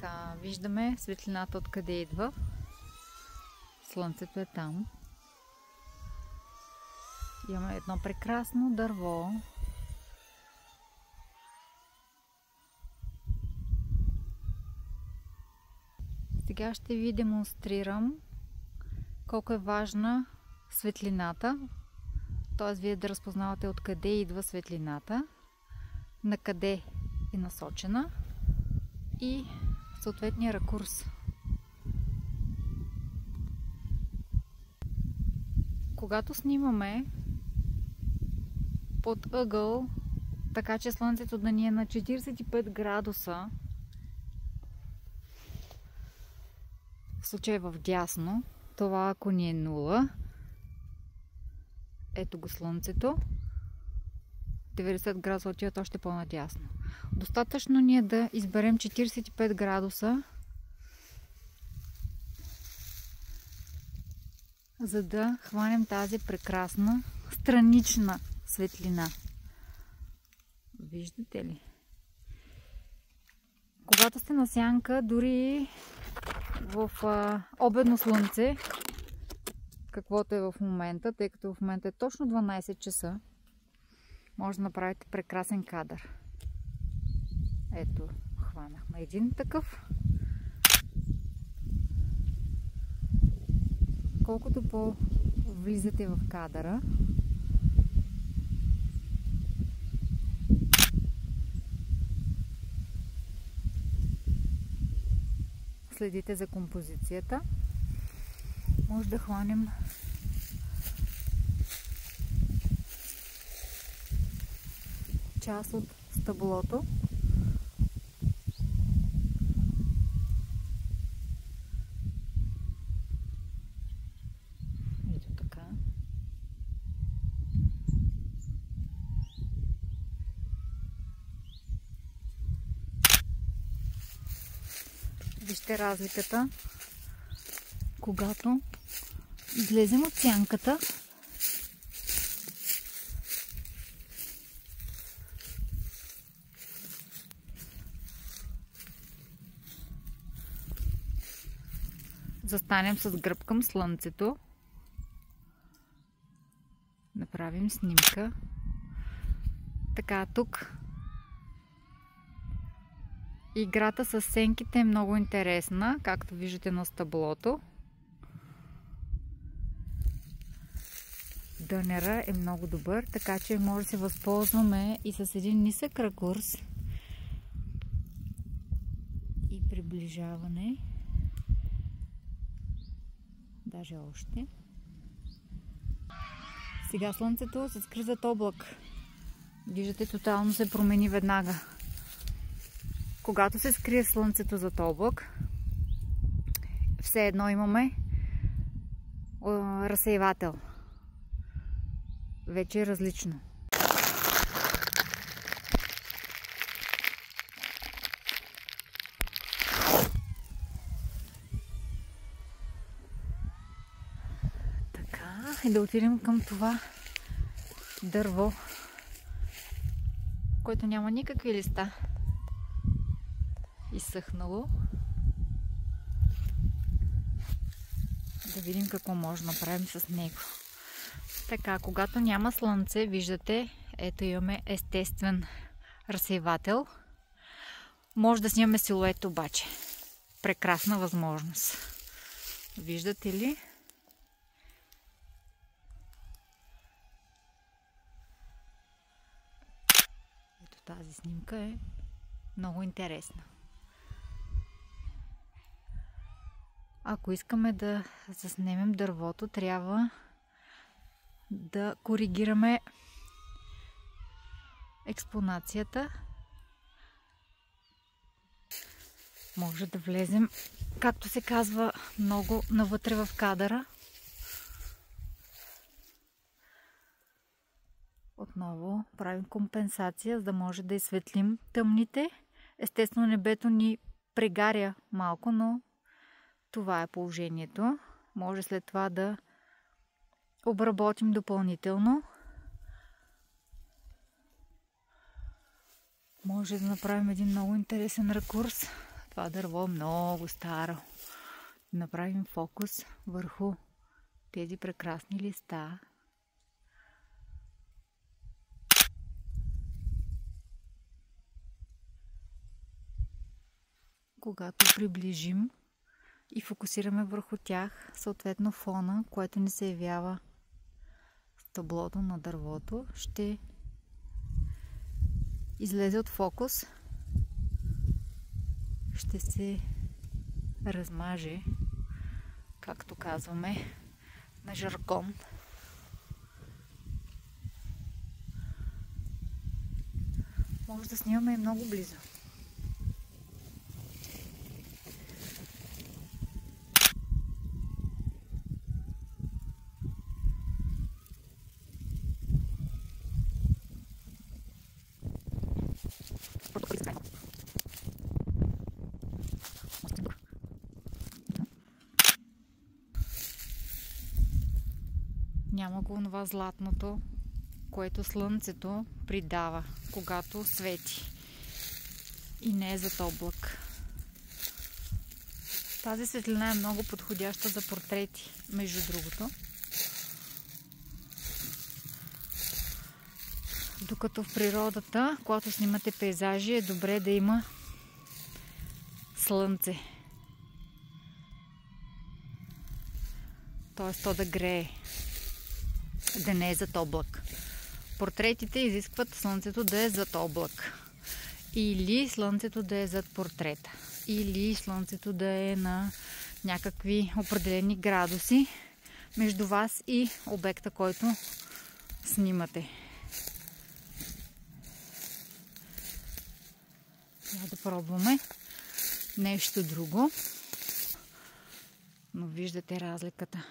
Така, виждаме светлината откъде идва. Слънцето е там. Имаме едно прекрасно дърво. Сега ще ви демонстрирам колко е важна светлината. Т.е. вие да разпознавате откъде идва светлината, на къде е насочена и съответния ракурс. Когато снимаме под ъгъл, така че слънцето да ни е на 45 градуса, в случая в дясно, това ако ни е 0, ето го слънцето, 90 градуса отиват още по-надясно. Достатъчно ни е да изберем 45 градуса, за да хванем тази прекрасна странична светлина. Виждате ли? Когато сте на сянка, дори в обедно слънце, каквото е в момента, тъй като в момента е точно 12 часа, може да направите прекрасен кадър. Ето, хванахме един такъв. Колкото по-влизате в кадъра, следите за композицията, може да хванем част от стъблото. Ето така. Вижте разликата, когато излезем от сянката. Застанем с гръб към слънцето. Направим снимка. Така, тук играта с сенките е много интересна, както виждате на стъблото. Дънера е много добър, така че може да се възползваме и с един нисък ракурс и приближаване. Даже още. Сега слънцето се скри зад облак. Виждате, тотално се промени веднага. Когато се скрие слънцето зад облак, все едно имаме разсейвател. Вече е различно. Така, и да отидем към това дърво, което няма никакви листа. Изсъхнало. Да видим какво може да направим с него. Така, когато няма слънце, виждате, ето имаме естествен разсейвател. Може да снимаме силует обаче. Прекрасна възможност. Виждате ли? Ето тази снимка е много интересна. Ако искаме да заснемем дървото, трябва да коригираме експонацията. Може да влезем, както се казва, много навътре в кадъра. Отново правим компенсация, за да може да изсветлим тъмните. Естествено, небето ни прегаря малко, но това е положението. Може след това да обработим допълнително. Може да направим един много интересен ракурс. Това дърво е много старо. Направим фокус върху тези прекрасни листа. Когато приближим и фокусираме върху тях, съответно фона, което ни се явява стъблото на дървото, ще излезе от фокус, ще се размаже, както казваме на жаргон. Може да снимаме и много близо. Няма го онова златното, което слънцето придава, когато свети и не е зад облак. Тази светлина е много подходяща за портрети, между другото. Докато в природата, когато снимате пейзажи, е добре да има слънце. Т.е. то да грее, да не е зад облак. Портретите изискват слънцето да е зад облак. Или слънцето да е зад портрета. Или слънцето да е на някакви определени градуси между вас и обекта, който снимате. Да пробваме нещо друго. Но виждате разликата.